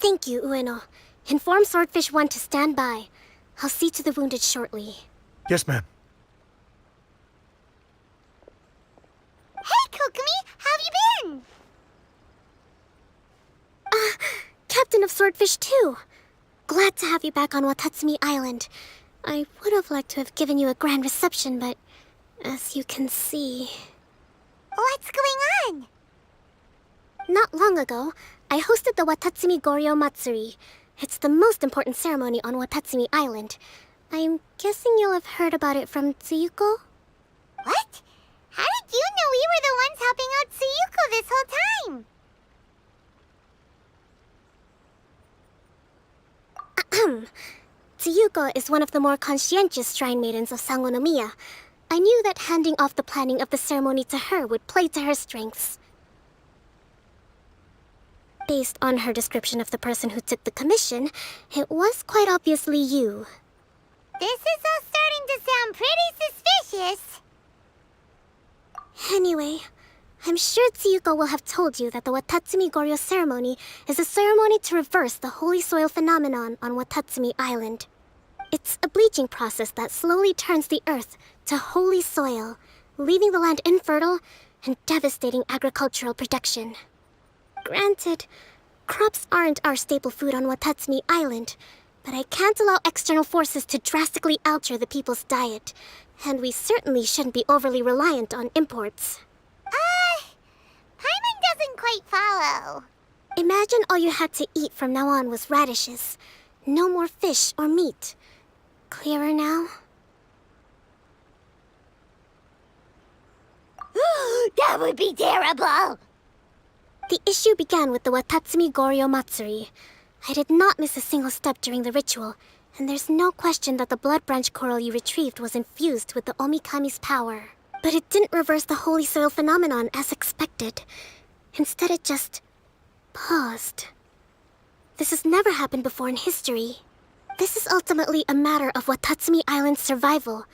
Thank you, Ueno. Inform Swordfish 1 to stand by. I'll see to the wounded shortly. Yes, ma'am. Hey, Kokomi! How have you been? Captain of Swordfish 2. Glad to have you back on Watatsumi Island. I would have liked to have given you a grand reception, but as you can see... What's going on? Not long ago, I hosted the Watatsumi Goryo Matsuri. It's the most important ceremony on Watatsumi Island. I'm guessing you'll have heard about it from Tsuyuko? What? How did you know we were the ones helping out Tsuyuko this whole time? Tsuyuko is one of the more conscientious shrine maidens of enkonomiya. I knew that handing off the planning of the ceremony to her would play to her strengths. Based on her description of the person who took the commission, it was quite obviously you. This is all starting to sound pretty suspicious. Anyway, I'm sure Tsuyuko will have told you that the Watatsumi Goryo ceremony is a ceremony to reverse the holy soil phenomenon on Watatsumi Island. It's a bleaching process that slowly turns the earth to holy soil, leaving the land infertile and devastating agricultural production. Granted, crops aren't our staple food on Watatsumi Island, but I can't allow external forces to drastically alter the people's diet, and we certainly shouldn't be overly reliant on imports. Paimon doesn't quite follow. Imagine all you had to eat from now on was radishes. No more fish or meat. Clearer now? That would be terrible! The issue began with the Watatsumi Goryo Matsuri. I did not miss a single step during the ritual, and there's no question that the blood branch coral you retrieved was infused with the Omikami's power. But it didn't reverse the holy soil phenomenon as expected. Instead, it just... paused. This has never happened before in history. This is ultimately a matter of Watatsumi Island's survival,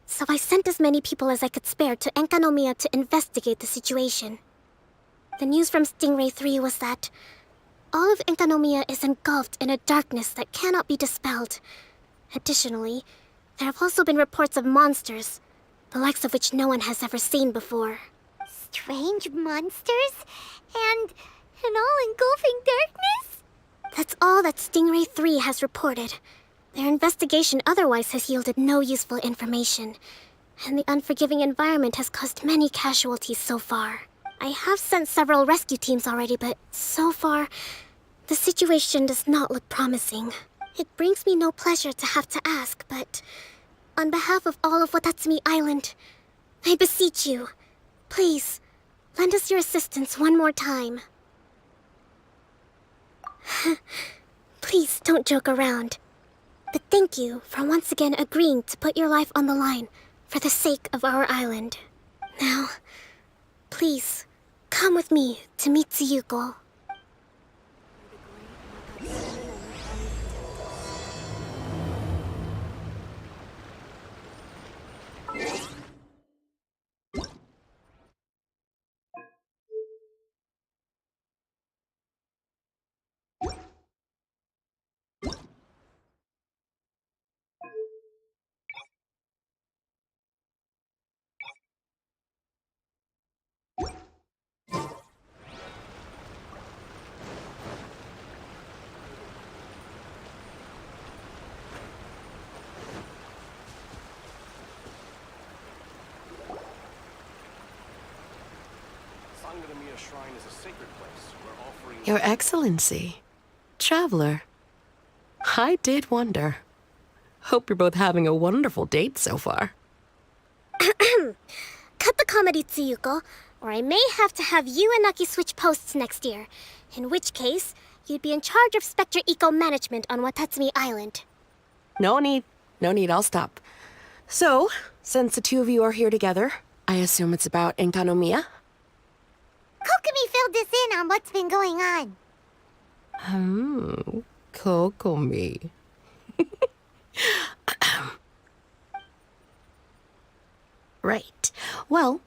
so I sent as many people as I could spare to Enkonomiya to investigate the situation. The news from Stingray 3 was that all of Enkonomiya is engulfed in a darkness that cannot be dispelled. Additionally, there have also been reports of monsters, the likes of which no one has ever seen before. Strange monsters? And an all-engulfing darkness? That's all that Stingray 3 has reported. Their investigation otherwise has yielded no useful information, and the unforgiving environment has caused many casualties so far. I have sent several rescue teams already, but so far, the situation does not look promising. It brings me no pleasure to have to ask, but on behalf of all of Watatsumi Island, I beseech you, please, lend us your assistance one more time. Please don't joke around. But thank you for once again agreeing to put your life on the line for the sake of our island. Now, please, come with me to meet Tsuyuko. Enkonomiya Shrine is a sacred place where offering... Your Excellency. Traveler. I did wonder. Hope you're both having a wonderful date so far. Cut the comedy, Tsuyuko, or I may have to have you and Naki switch posts next year. In which case, you'd be in charge of Spectre Eco Management on Watatsumi Island. No need, I'll stop. So, since the two of you are here together, I assume it's about enkonomiya? Kokomi filled us in on what's been going on. Kokomi. Right. Well,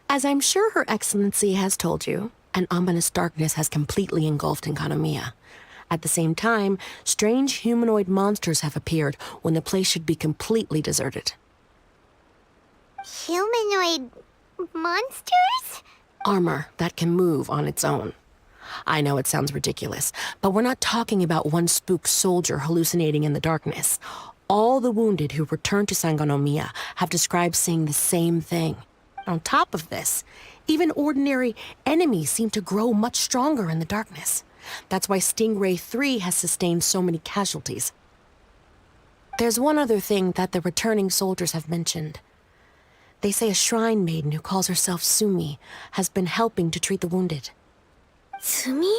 as I'm sure Her Excellency has told you, an ominous darkness has completely engulfed enkonomiya. At the same time, strange humanoid monsters have appeared when the place should be completely deserted. Humanoid monsters? Armor that can move on its own. I know it sounds ridiculous, but we're not talking about one spooked soldier hallucinating in the darkness. All the wounded who returned to Sangonomiya have described seeing the same thing. On top of this, even ordinary enemies seem to grow much stronger in the darkness. That's why Stingray 3 has sustained so many casualties. There's one other thing that the returning soldiers have mentioned. They say a shrine maiden who calls herself Sumi has been helping to treat the wounded. Tsumi?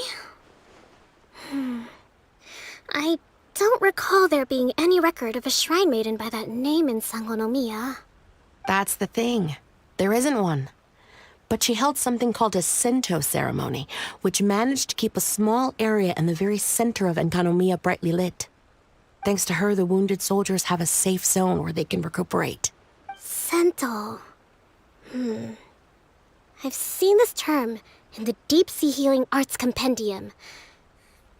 I don't recall there being any record of a shrine maiden by that name in Sangonomiya. That's the thing. There isn't one. But she held something called a Sento ceremony, which managed to keep a small area in the very center of Enkonomiya brightly lit. Thanks to her, the wounded soldiers have a safe zone where they can recuperate. Sento. I've seen this term in the Deep Sea Healing Arts Compendium.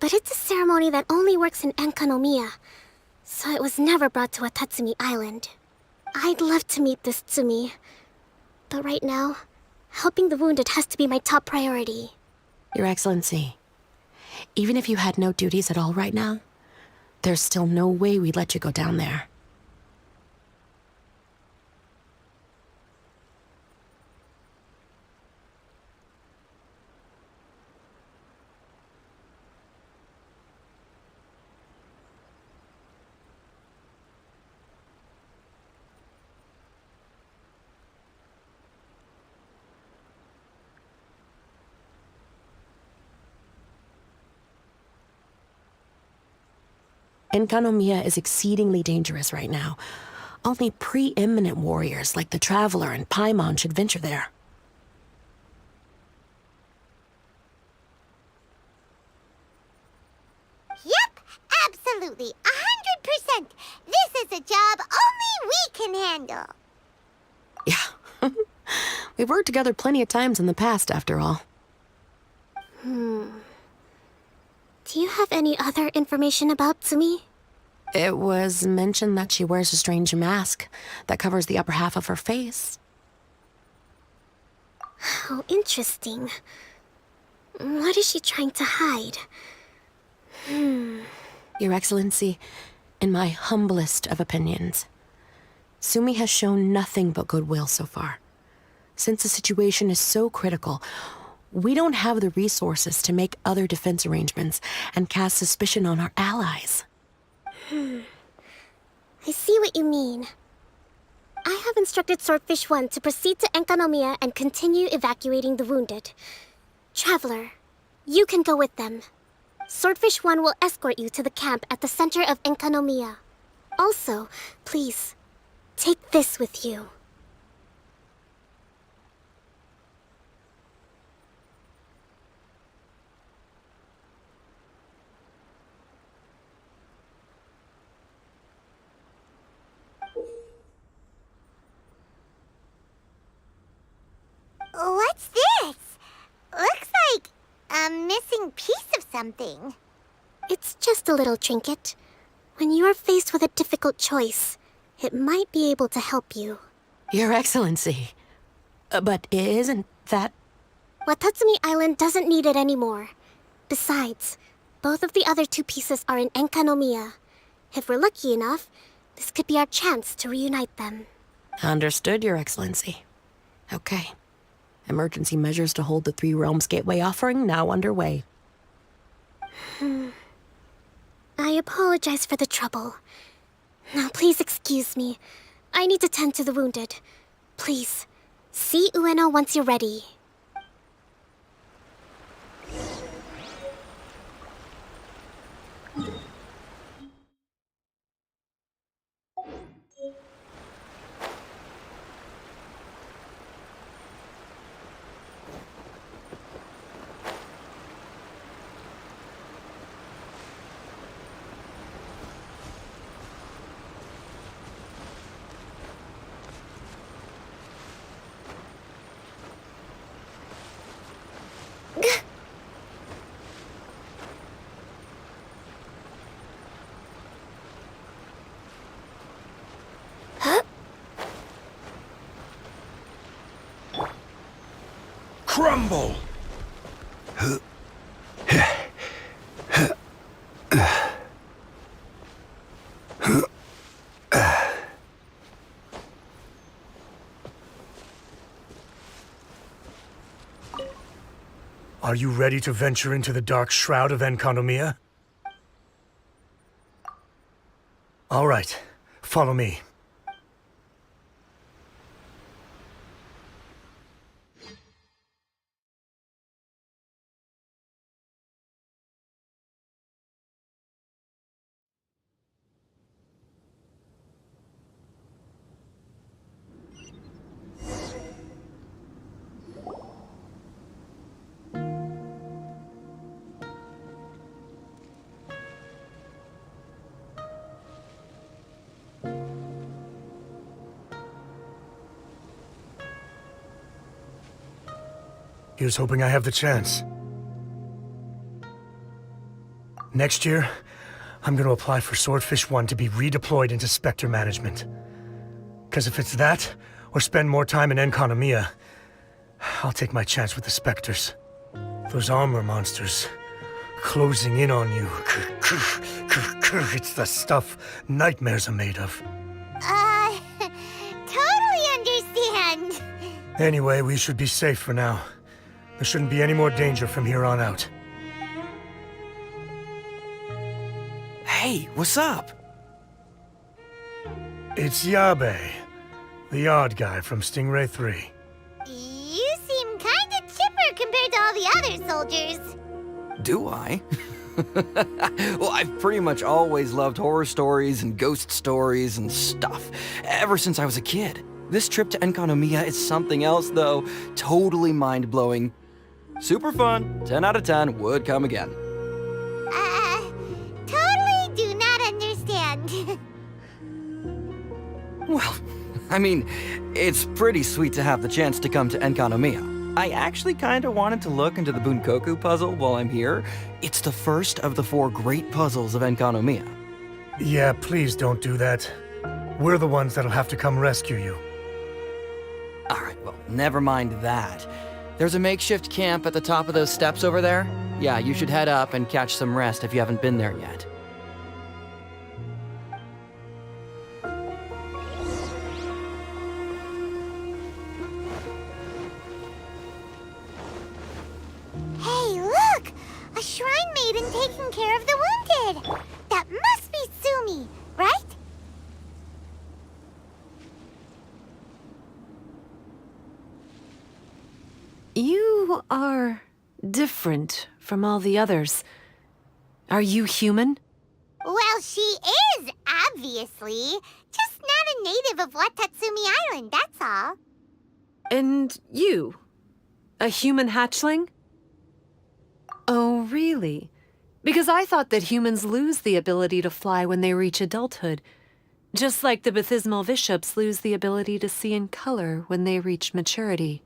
But it's a ceremony that only works in Enkonomiya, so it was never brought to Watatsumi Island. I'd love to meet this Tsumi, but right now, helping the wounded has to be my top priority. Your Excellency, even if you had no duties at all right now, there's still no way we'd let you go down there. Enkonomiya is exceedingly dangerous right now. Only preeminent warriors like the Traveler and Paimon should venture there. Yep, absolutely, 100%. This is a job only we can handle. Yeah. We've worked together plenty of times in the past, after all. Do you have any other information about Tsumi? It was mentioned that she wears a strange mask that covers the upper half of her face. How interesting. What is she trying to hide? Your Excellency, in my humblest of opinions, Sumi has shown nothing but goodwill so far. Since the situation is so critical, we don't have the resources to make other defense arrangements and cast suspicion on our allies. I see what you mean. I have instructed Swordfish 1 to proceed to Enkonomiya and continue evacuating the wounded. Traveler, you can go with them. Swordfish 1 will escort you to the camp at the center of Enkonomiya. Also, please, take this with you. What's this? Looks like a missing piece of something. It's just a little trinket. When you are faced with a difficult choice, it might be able to help you. Your Excellency. But isn't that... Watatsumi Island doesn't need it anymore. Besides, both of the other two pieces are in Enkonomiya. If we're lucky enough, this could be our chance to reunite them. Understood, Your Excellency. Okay. Emergency measures to hold the Three Realms Gateway offering now underway. I apologize for the trouble. Now please excuse me. I need to tend to the wounded. Please, see Ueno once you're ready. crumble! Are you ready to venture into the dark shroud of enkonomiya? All right, follow me. Here's hoping I have the chance. Next year, I'm gonna apply for Swordfish 1 to be redeployed into Spectre management. Cause if it's that, or spend more time in enkonomiya, I'll take my chance with the Spectres. Those armor monsters, closing in on you. It's the stuff nightmares are made of. Totally understand. Anyway, we should be safe for now. There shouldn't be any more danger from here on out. Hey, what's up? It's Yabe, the odd guy from Stingray 3. You seem kinda chipper compared to all the other soldiers. Do I? Well, I've pretty much always loved horror stories and ghost stories and stuff, ever since I was a kid. This trip to enkonomiya is something else, though. Totally mind-blowing. Super fun. 10 out of 10. Would come again. Totally do not understand. Well, I mean, it's pretty sweet to have the chance to come to enkonomiya. I actually kind of wanted to look into the Bunkoku puzzle while I'm here. It's the first of the 4 great puzzles of enkonomiya. Yeah, please don't do that. We're the ones that'll have to come rescue you. Alright, well, never mind that. There's a makeshift camp at the top of those steps over there. Yeah, you should head up and catch some rest if you haven't been there yet. Hey, look! A shrine maiden taking care of the wounded. That must be Sumi, right? You are different from all the others. Are you human? Well, she is, obviously. Just not a native of Watatsumi Island, that's all. And you? A human hatchling? Oh, really? Because I thought that humans lose the ability to fly when they reach adulthood. Just like the Bathismal Bishops lose the ability to see in color when they reach maturity.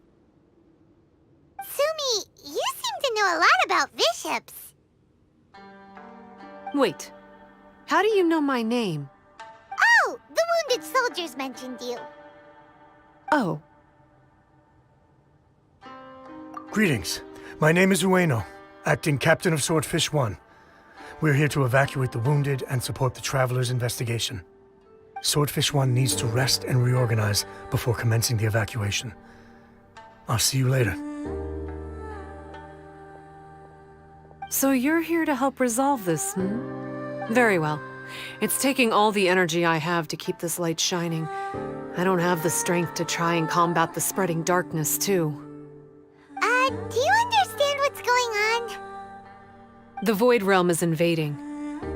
Sumi, you seem to know a lot about bishops. Wait, how do you know my name? Oh, the wounded soldiers mentioned you. Oh, Greetings. My name is Ueno, acting captain of Swordfish 1. We're here to evacuate the wounded and support the traveler's investigation. Swordfish 1 needs to rest and reorganize before commencing the evacuation. I'll see you later. so you're here to help resolve this, hmm? Very well. It's taking all the energy I have to keep this light shining. I don't have the strength to try and combat the spreading darkness, too. Do you understand what's going on? The Void Realm is invading.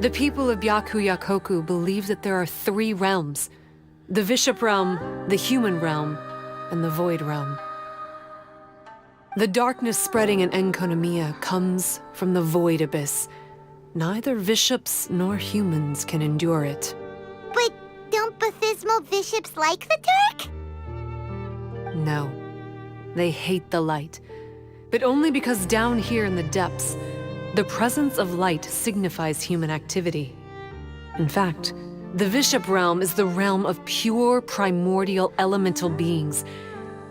The people of Byakuyakoku believe that there are 3 realms. The Bishop Realm, the Human Realm, and the Void Realm. The darkness spreading in enkonomiya comes from the Void Abyss. Neither bishops nor humans can endure it. But don't Bathismal bishops like the dark? No. They hate the light. But only because down here in the depths, the presence of light signifies human activity. In fact, the Bishop Realm is the realm of pure primordial elemental beings.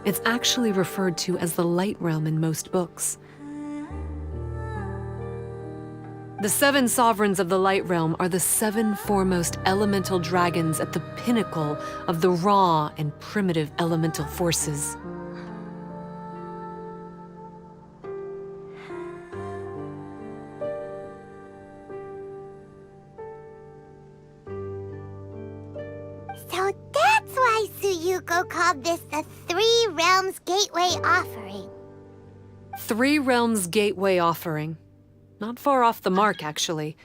It's actually referred to as the Light Realm in most books. The 7 sovereigns of the Light Realm are the 7 foremost elemental dragons at the pinnacle of the raw and primitive elemental forces. So that's why Tsuyuko called this the Three Realms Gateway Offering. 3 Realms Gateway Offering. Not far off the mark, actually.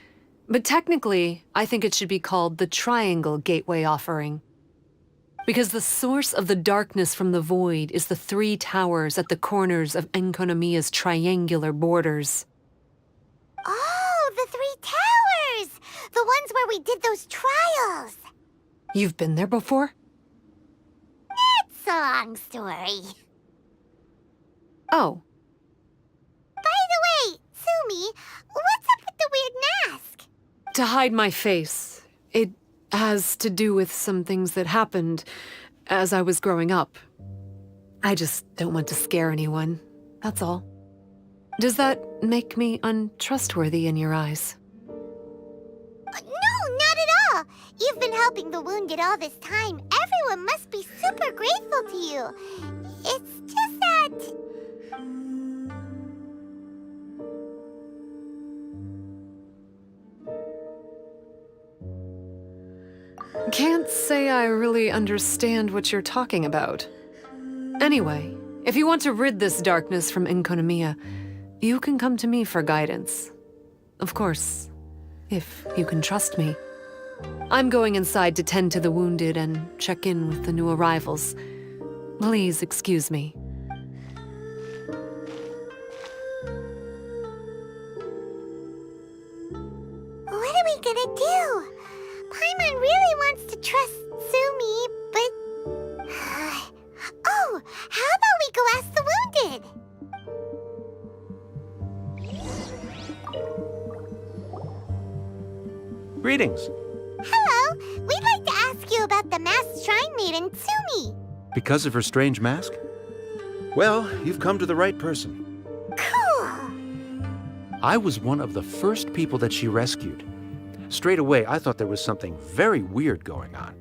But technically, I think it should be called the Triangle Gateway Offering. Because the source of the darkness from the void is the 3 towers at the corners of Enkonomiya's triangular borders. Oh, the 3 towers! The ones where we did those trials! You've been there before? It's a long story. Oh, By the way, Sumi, what's up with the weird mask? to hide my face. It has to do with some things that happened as I was growing up. I just don't want to scare anyone, that's all. Does that make me untrustworthy in your eyes? No, not at all. You've been helping the wounded all this time. Everyone must be super grateful to you. It's just that... Can't say I really understand what you're talking about. Anyway, if you want to rid this darkness from enkonomiya, you can come to me for guidance. Of course, if you can trust me. I'm going inside to tend to the wounded and check in with the new arrivals. Please excuse me. What are we gonna do? Paimon really wants to trust Sumi, but... Oh, how about we go ask the wounded? Greetings. Hello, we'd like to ask you about the masked shrine maiden, Sumi. Because of her strange mask? Well, you've come to the right person. Cool. I was one of the first people that she rescued. Straight away, I thought there was something very weird going on.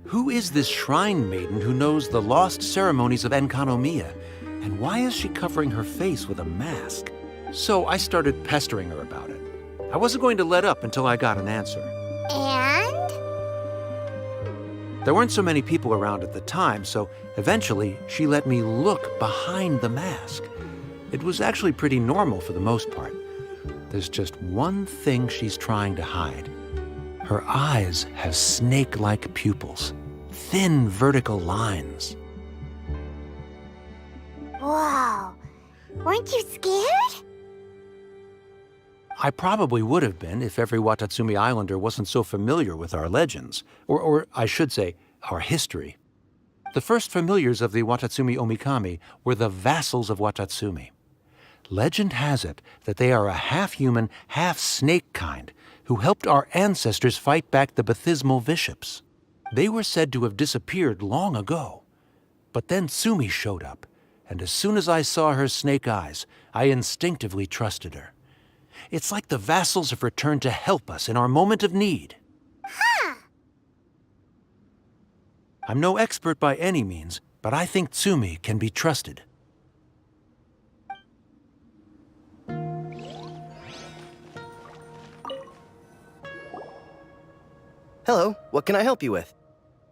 Who is this shrine maiden who knows the lost ceremonies of enkonomiya? And why is she covering her face with a mask? So I started pestering her about it. I wasn't going to let up until I got an answer. And? There weren't so many people around at the time, so eventually she let me look behind the mask. It was actually pretty normal for the most part. There's just one thing she's trying to hide. Her eyes have snake-like pupils, thin vertical lines. Whoa. Weren't you scared? I probably would have been if every Watatsumi Islander wasn't so familiar with our legends, or I should say, our history. The first familiars of the Watatsumi Omikami were the vassals of Watatsumi. Legend has it that they are a half-human, half-snake kind who helped our ancestors fight back the Bathismal Bishops. They were said to have disappeared long ago. But then Sumi showed up, and as soon as I saw her snake eyes, I instinctively trusted her. It's like the vassals have returned to help us in our moment of need. Huh. I'm no expert by any means, but I think Tsumi can be trusted. Hello, what can I help you with?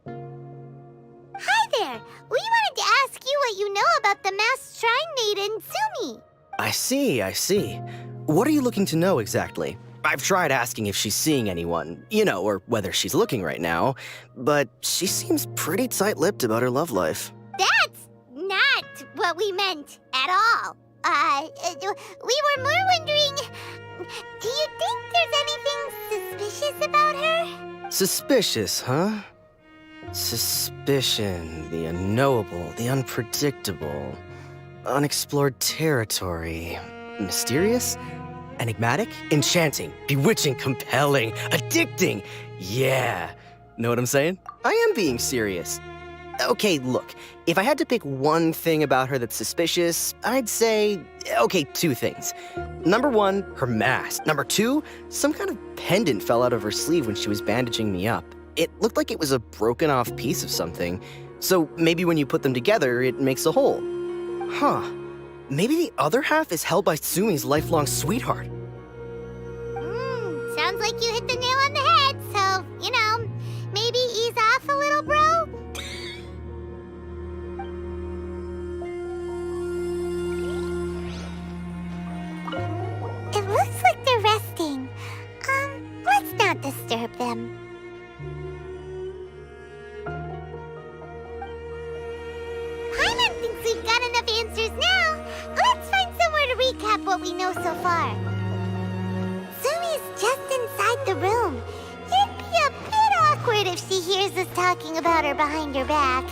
Hi there. We wanted to ask you what you know about the masked shrine maiden, Sumi. I see. What are you looking to know exactly? I've tried asking if she's seeing anyone, or whether she's looking right now, but she seems pretty tight-lipped about her love life. That's not what we meant at all. We were more wondering, do you think there's anything suspicious about her? Suspicious, huh? Suspicion, the unknowable, the unpredictable, unexplored territory. Mysterious? Enigmatic? Enchanting, bewitching, compelling, addicting. Yeah. Know what I'm saying? I am being serious. Okay, look, if I had to pick one thing about her that's suspicious, I'd say, okay, two things. Number one, her mask. Number two, some kind of pendant fell out of her sleeve when she was bandaging me up. It looked like it was a broken off piece of something. So maybe when you put them together, it makes a whole. Huh. Maybe the other half is held by Sumi's lifelong sweetheart. Sounds like you hit the nail on the head, so, maybe ease off a little, bro? It looks like they're resting. Let's not disturb them. Paimon thinks we've got enough answers now. Let's find somewhere to recap what we know so far. Sumi's just inside the room. It'd be a bit awkward if she hears us talking about her behind her back.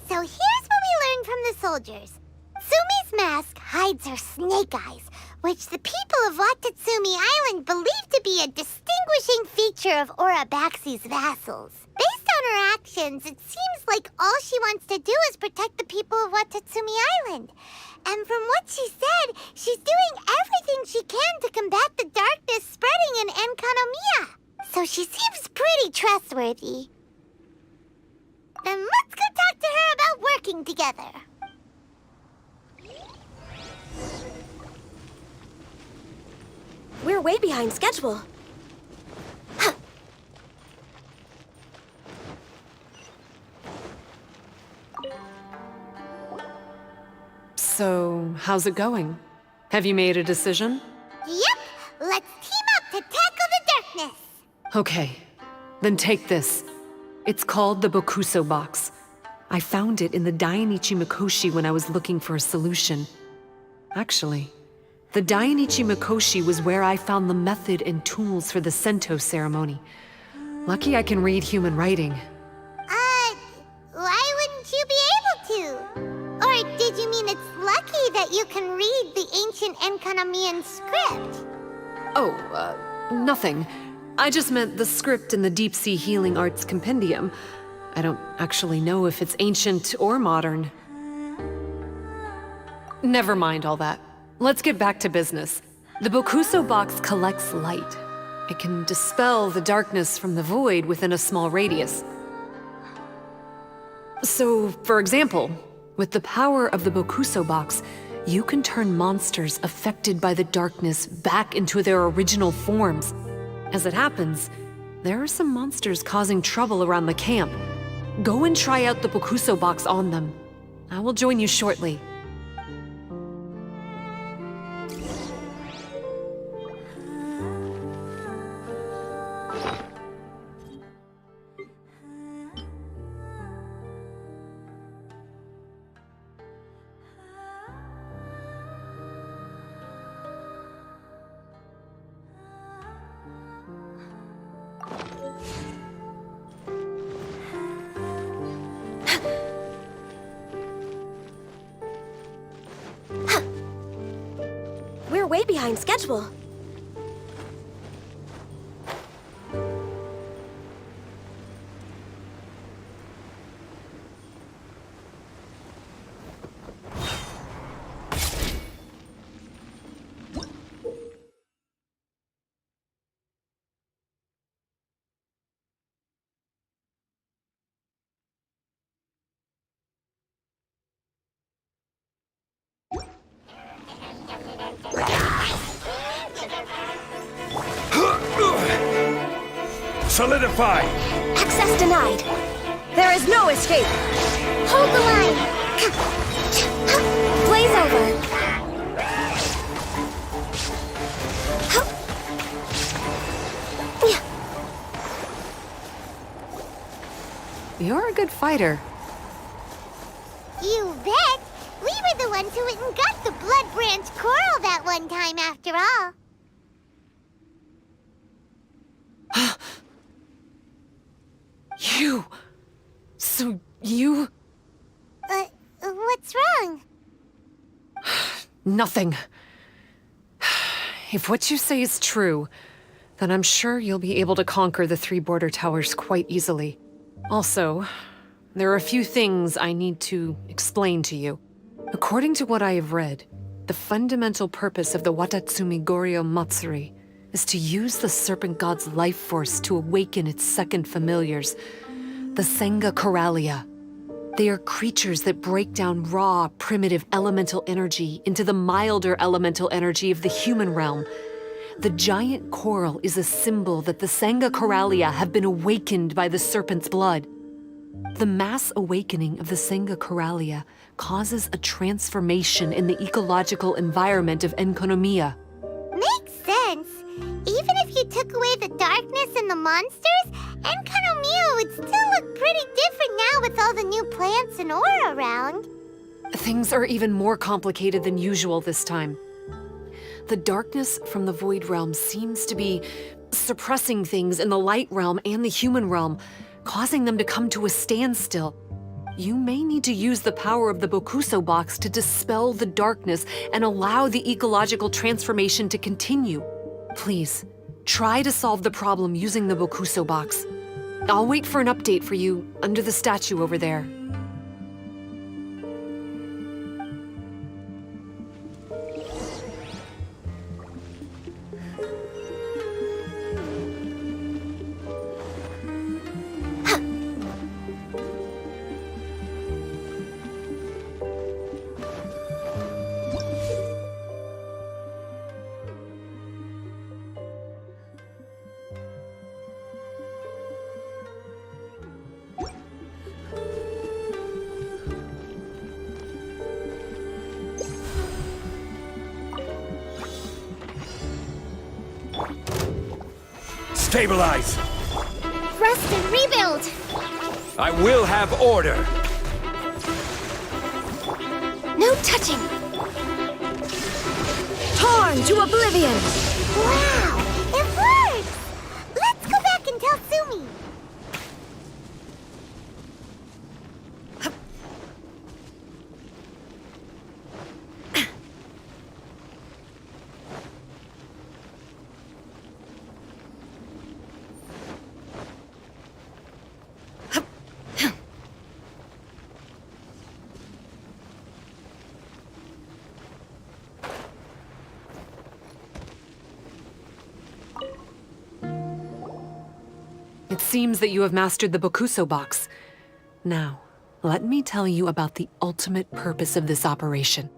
So here's what we learned from the soldiers. Sumi's mask hides her snake eyes, which the people of Watatsumi Island believe to be a distinguishing feature of Orabaxi's vassals. Based on her actions, it seems like all she wants to do is protect the people of Watatsumi Island. And from what she said, she's doing everything she can to combat the darkness spreading in enkonomiya. So she seems pretty trustworthy. Then let's go talk to her about working together. We're way behind schedule. So, how's it going? Have you made a decision? Yep, let's team up to tackle the darkness. Okay, then take this. It's called the Bokuso box. I found it in the Dainichi Mikoshi when I was looking for a solution. Actually, the Dainichi Mikoshi was where I found the method and tools for the Sento ceremony. Lucky I can read human writing. Why wouldn't you be able to? Or did you mean it's lucky that you can read the ancient enkonomiyan script? Oh, nothing. I just meant the script in the Deep Sea Healing Arts Compendium. I don't actually know if it's ancient or modern. Never mind all that. Let's get back to business. The Bokuso box collects light. It can dispel the darkness from the void within a small radius. So, for example, with the power of the Bokuso box, you can turn monsters affected by the darkness back into their original forms. As it happens, there are some monsters causing trouble around the camp. Go and try out the Bokuso box on them. I will join you shortly. We're way behind schedule. Solidify! Access denied. There is no escape. Hold the line. Blaze over. You're a good fighter. You bet. We were the ones who went and got the blood branch coral that one time after all. You... So you... What's wrong? Nothing. If what you say is true, then I'm sure you'll be able to conquer the 3 border towers quite easily. Also, there are a few things I need to explain to you. According to what I have read, the fundamental purpose of the Watatsumi Goryo Matsuri is to use the serpent god's life force to awaken its second familiars, the Senga Coralia. They are creatures that break down raw, primitive elemental energy into the milder elemental energy of the human realm. The giant coral is a symbol that the Senga Coralia have been awakened by the serpent's blood. The mass awakening of the Senga Coralia causes a transformation in the ecological environment of enkonomiya. Makes sense. Even if you took away the darkness and the monsters, enkonomiya would still look pretty different now with all the new plants and ore around. Things are even more complicated than usual this time. The darkness from the Void Realm seems to be suppressing things in the Light Realm and the Human Realm, causing them to come to a standstill. You may need to use the power of the Bokuso box to dispel the darkness and allow the ecological transformation to continue. Please, try to solve the problem using the Bokuso box. I'll wait for an update for you under the statue over there. Stabilize! Rest and rebuild! I will have order! No touching! Torn to oblivion! Wow, it works! Let's go back and tell Sumi. It seems that you have mastered the Bokuso box. Now, let me tell you about the ultimate purpose of this operation.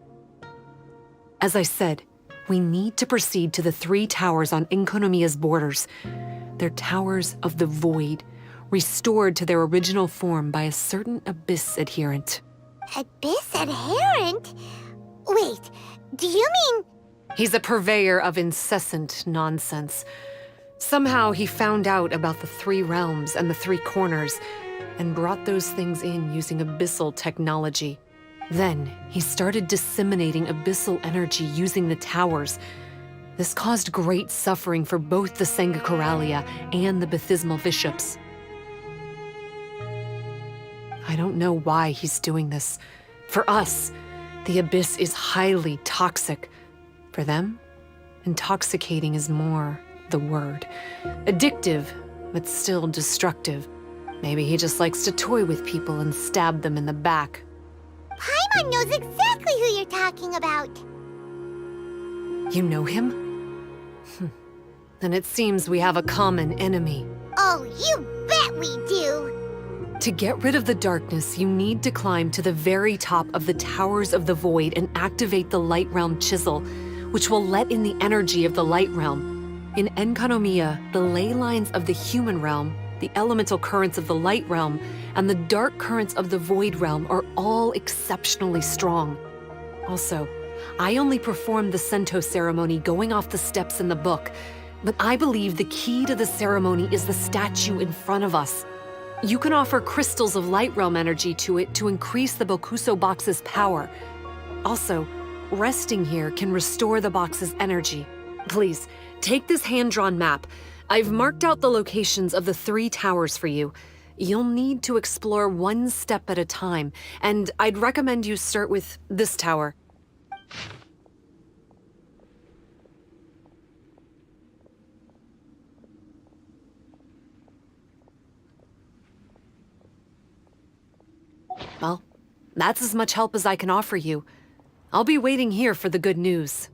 As I said, we need to proceed to the 3 towers on enkonomiya's borders. They're towers of the void, restored to their original form by a certain Abyss adherent. Abyss adherent? Wait, do you mean... He's a purveyor of incessant nonsense. Somehow he found out about the 3 realms and the 3 corners, and brought those things in using abyssal technology. Then he started disseminating abyssal energy using the towers. This caused great suffering for both the Senga Coralia and the Bathismal Bishops. I don't know why he's doing this. For us, the Abyss is highly toxic. For them, intoxicating is more the word. Addictive, but still destructive. Maybe he just likes to toy with people and stab them in the back. Paimon knows exactly who you're talking about. You know him? Then it seems we have a common enemy. Oh, you bet we do! To get rid of the darkness, you need to climb to the very top of the Towers of the Void and activate the Light Realm Chisel, which will let in the energy of the Light Realm. In enkonomiya, the ley lines of the human realm, the elemental currents of the light realm, and the dark currents of the void realm are all exceptionally strong. Also, I only performed the Sento ceremony going off the steps in the book, but I believe the key to the ceremony is the statue in front of us. You can offer crystals of light realm energy to it to increase the Bokuso box's power. Also, resting here can restore the box's energy. Please, take this hand-drawn map. I've marked out the locations of the 3 towers for you. You'll need to explore one step at a time, and I'd recommend you start with this tower. Well, that's as much help as I can offer you. I'll be waiting here for the good news.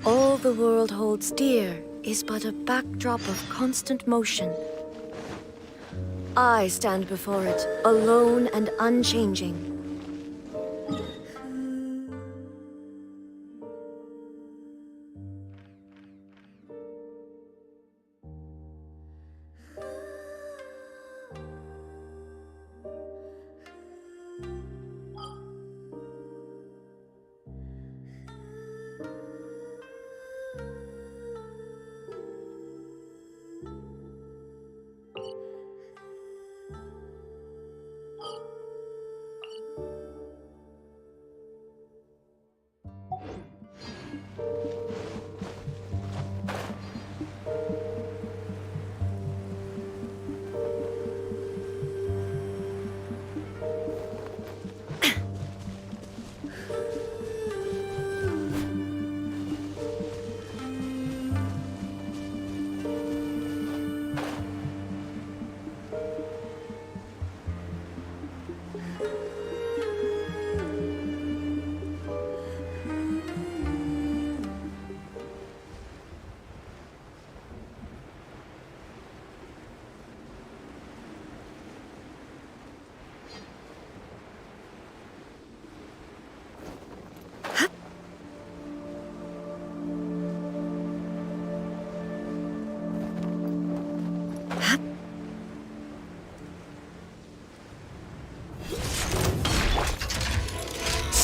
All the world holds dear is but a backdrop of constant motion. I stand before it, alone and unchanging.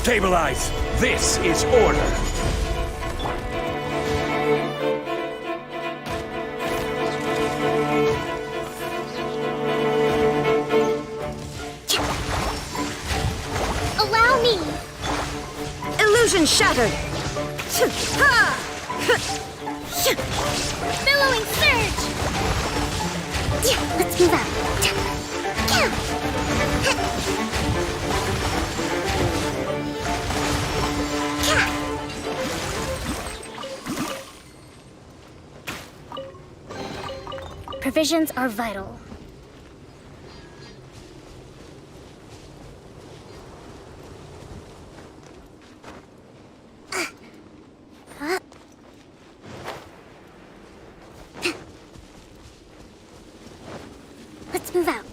Stabilize! This is order! Allow me! Illusion shattered! Billowing surge! Let's move out. Provisions are vital. Let's move out.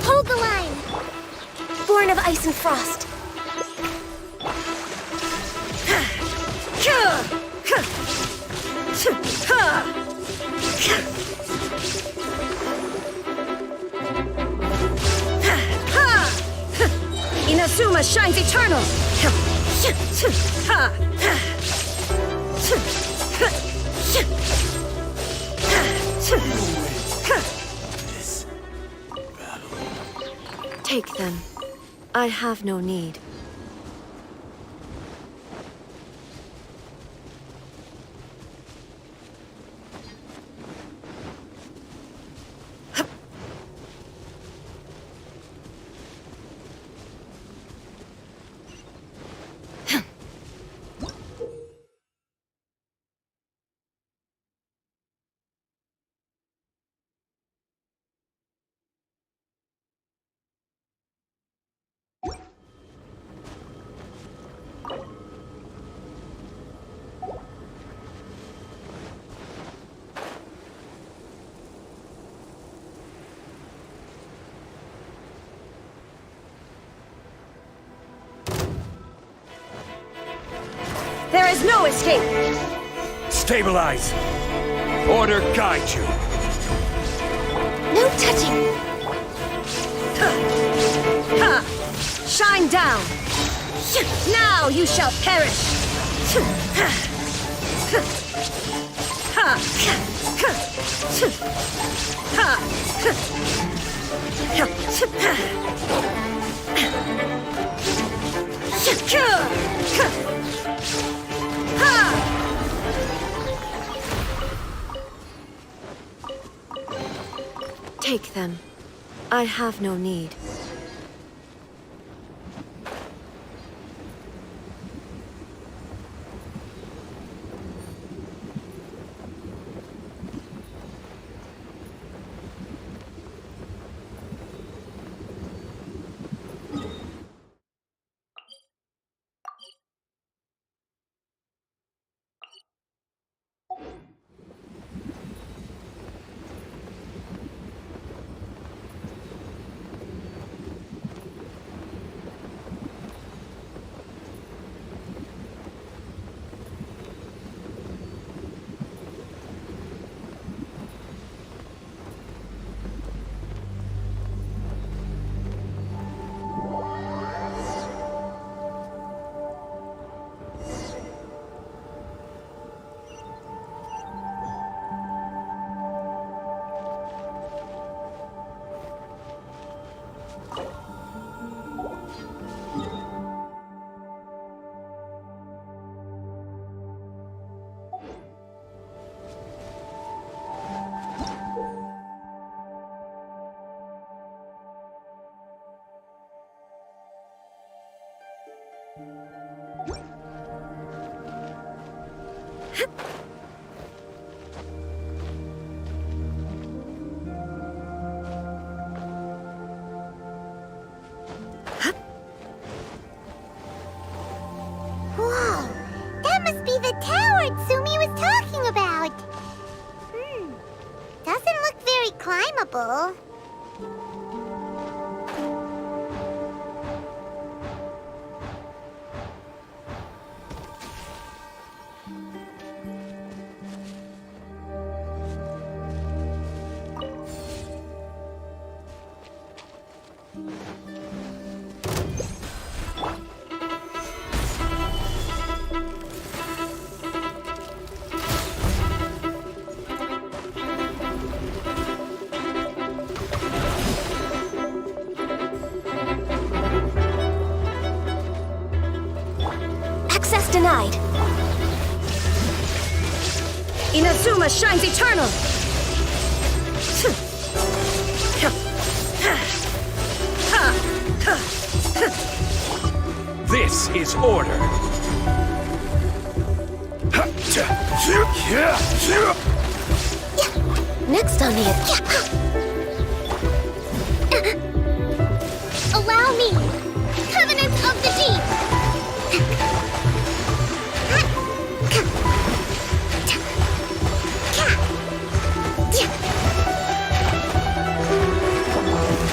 Hold the line! Born of ice and frost. Inazuma shines eternal! Take them. I have no need. There is no escape! Stabilize! Order guide you! No touching! Shine down! Now you shall perish! Take them. I have no need. Whoa, that must be the tower Tsumi was talking about. Doesn't look very climbable. Access denied. Inazuma shines eternal! This is order. Next on the Allow me! Covenant of the Deep!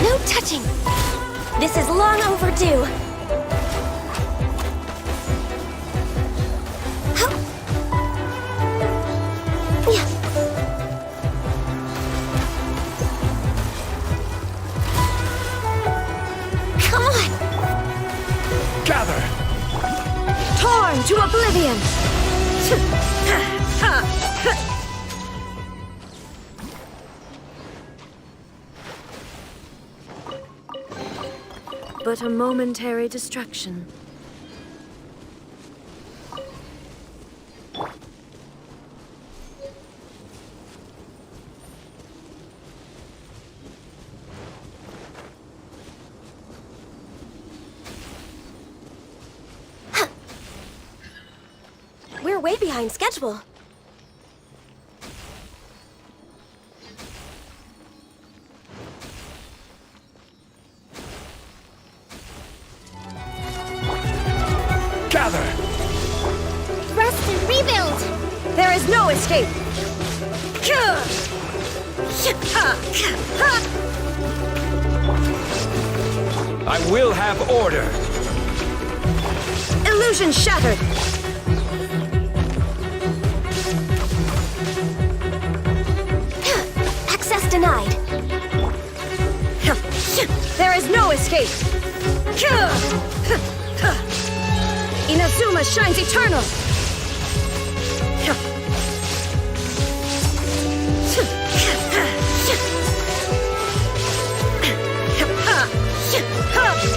No touching! This is long overdue! Come on! Gather! Torn to oblivion! But a momentary distraction. We're way behind schedule. Gather! Rest and rebuild! There is no escape! I will have order! Illusion shattered! Access denied. There is no escape! Inazuma shines eternal!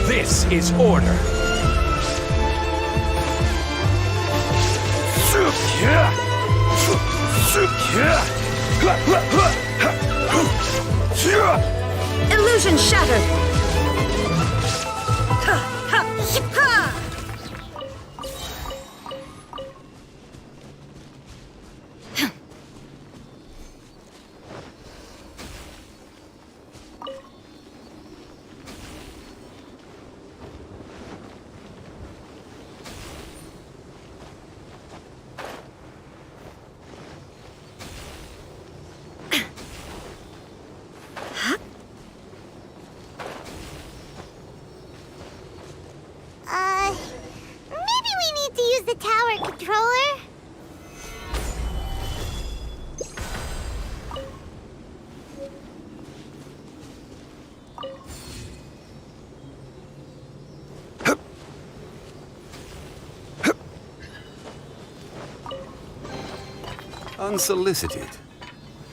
This is order! Illusion shattered! Maybe we need to use the tower controller? Unsolicited,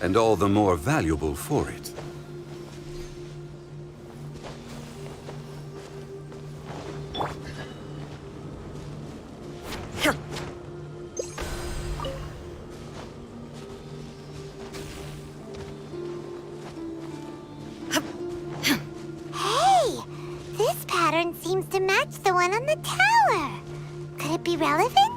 and all the more valuable for it. Hey! This pattern seems to match the one on the tower. Could it be relevant?